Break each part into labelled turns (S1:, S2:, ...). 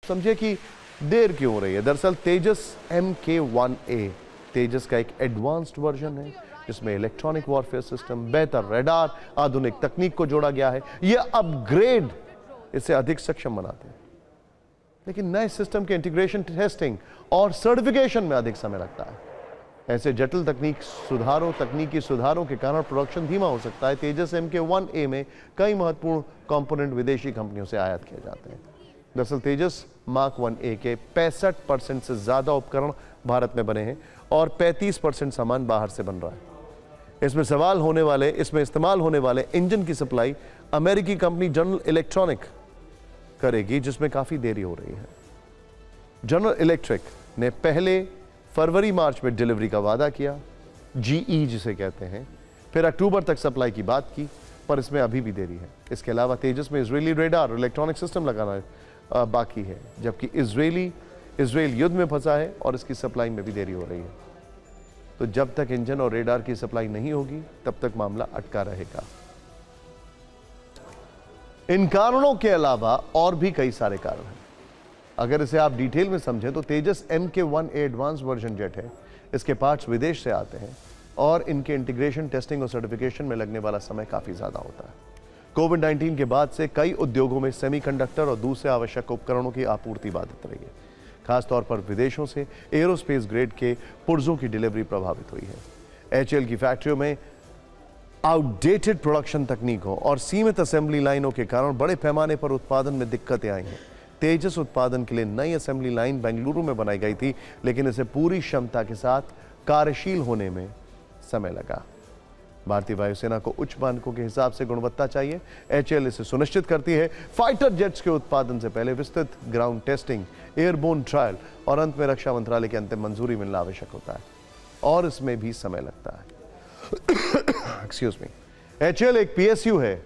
S1: समझिए कि देर क्यों हो रही है। दरअसल तेजस MK1A तेजस का एक एडवांस्ड वर्जन है जिसमें इलेक्ट्रॉनिक वॉरफेयर सिस्टम, बेहतर रडार, आधुनिक तकनीक को जोड़ा गया है। यह अपग्रेड इसे अधिक सक्षम बनाते हैं, लेकिन नए सिस्टम के इंटीग्रेशन, टेस्टिंग और सर्टिफिकेशन में अधिक समय लगता है। ऐसे जटिल तकनीकी सुधारों के कारण प्रोडक्शन धीमा हो सकता है। तेजस MK1A में कई महत्वपूर्ण कंपोनेंट विदेशी कंपनियों से आयात किए जाते हैं। दरअसल तेजस मार्क 1A के 65% से ज्यादा उपकरण भारत में बने हैं और 35% सामान बाहर से बन रहा है। इसमें इस्तेमाल होने वाले इंजन की सप्लाई अमेरिकी कंपनी जनरल इलेक्ट्रॉनिक करेगी, जिसमें काफी देरी हो रही है। जनरल इलेक्ट्रिक ने पहले फरवरी-मार्च में डिलीवरी का वादा किया, GE जिसे कहते हैं, फिर अक्टूबर तक सप्लाई की बात की, पर इसमें अभी भी देरी है। इसके अलावा तेजस में इजरायली रेडार इलेक्ट्रॉनिक सिस्टम लगाना बाकी है, जबकि इजरायल युद्ध में फंसा है और इसकी सप्लाई में भी देरी हो रही है। तो जब तक इंजन और रेडार की सप्लाई नहीं होगी तब तक मामला अटका रहेगा। इन कारणों के अलावा और भी कई सारे कारण हैं। अगर इसे आप डिटेल में समझें तो तेजस MK1A एडवांस वर्जन जेट है। इसके पार्ट्स विदेश से आते हैं और इनके इंटीग्रेशन, टेस्टिंग और सर्टिफिकेशन में लगने वाला समय काफी ज्यादा होता है। कोविड-19 के बाद से कई उद्योगों में सेमीकंडक्टर और दूसरे आवश्यक उपकरणों की आपूर्ति बाधित रही है। खासतौर पर विदेशों से एरोस्पेस ग्रेड के पुर्जों की डिलीवरी प्रभावित हुई है। HAL की फैक्ट्रियों में आउटडेटेड प्रोडक्शन तकनीकों और सीमित असेंबली लाइनों के कारण बड़े पैमाने पर उत्पादन में दिक्कतें आई हैं। तेजस उत्पादन के लिए नई असेंबली लाइन बेंगलुरु में बनाई गई थी, लेकिन इसे पूरी क्षमता के साथ कार्यशील होने में समय लगा। भारतीय वायुसेना को उच्च मानकों के हिसाब से गुणवत्ता चाहिए। HAL इसे सुनिश्चित करती है। फाइटर जेट्स के उत्पादन से पहले विस्तृत ग्राउंड टेस्टिंग, एयरबोर्न ट्रायल और अंत में रक्षा मंत्रालय की अंतिम मंजूरी मिलना आवश्यक होता है और इसमें भी समय लगता है। Excuse me. HAL एक PSU है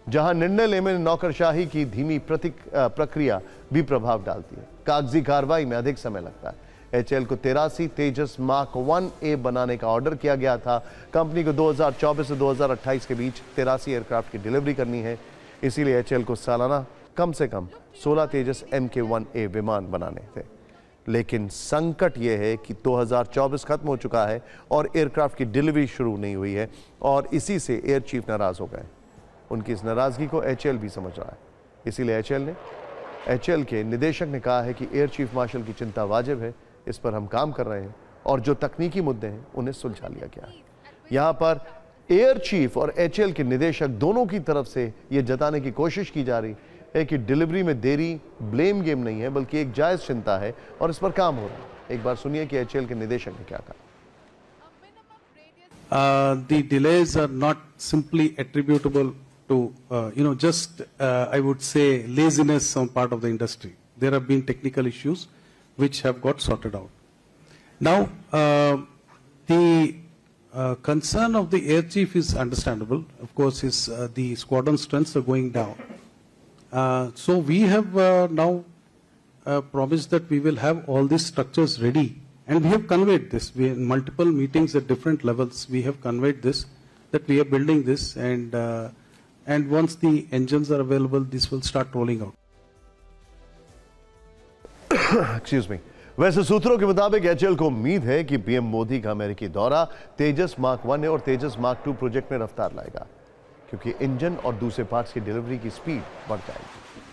S1: जहां निर्णय लेने में नौकरशाही की धीमी प्रक्रिया भी प्रभाव डालती है। कागजी कार्रवाई में अधिक समय लगता है। HAL को 83 तेजस मार्क 1A बनाने का ऑर्डर किया गया था। कंपनी को 2024 से 2028 के बीच 83 एयरक्राफ्ट की डिलीवरी करनी है। इसीलिए HAL को सालाना कम से कम 16 तेजस MK1A विमान बनाने थे। लेकिन संकट यह है कि 2024 खत्म हो चुका है और एयरक्राफ्ट की डिलीवरी शुरू नहीं हुई है और इसी से एयर चीफ नाराज हो गए। उनकी इस नाराजगी को HAL भी समझ रहा है। इसीलिए HAL के निदेशक ने कहा है कि एयर चीफ मार्शल की चिंता वाजिब है, इस पर हम काम कर रहे हैं और जो तकनीकी मुद्दे हैं उन्हें सुलझा लिया गया है। यहां पर एयर चीफ और HAL के निदेशक दोनों की तरफ से यह जताने की कोशिश की जा रही है कि डिलीवरी में देरी ब्लेम गेम नहीं है, बल्कि एक जायज चिंता है और इस पर काम हो रहा है। एक बार सुनिए कि HAL के निदेशक ने क्या कहा।
S2: The delays are not simply attributable to I would say laziness on part of the industry. There have been technical issues which have got sorted out. Now, the concern of the air chief is understandable. Of course, the squadron strengths are going down. So we have now promised that we will have all these structures ready, and we have conveyed this. We in multiple meetings at different levels. We have conveyed this, that we are building this, and once the engines are available, this will start rolling out.
S1: Excuse me. वैसे सूत्रों के मुताबिक HAL को उम्मीद है कि PM Modi का अमेरिकी दौरा तेजस मार्क 1A और तेजस मार्क 2 प्रोजेक्ट में रफ्तार लाएगा, क्योंकि इंजन और दूसरे पार्ट्स की डिलीवरी की स्पीड बढ़ जाएगी।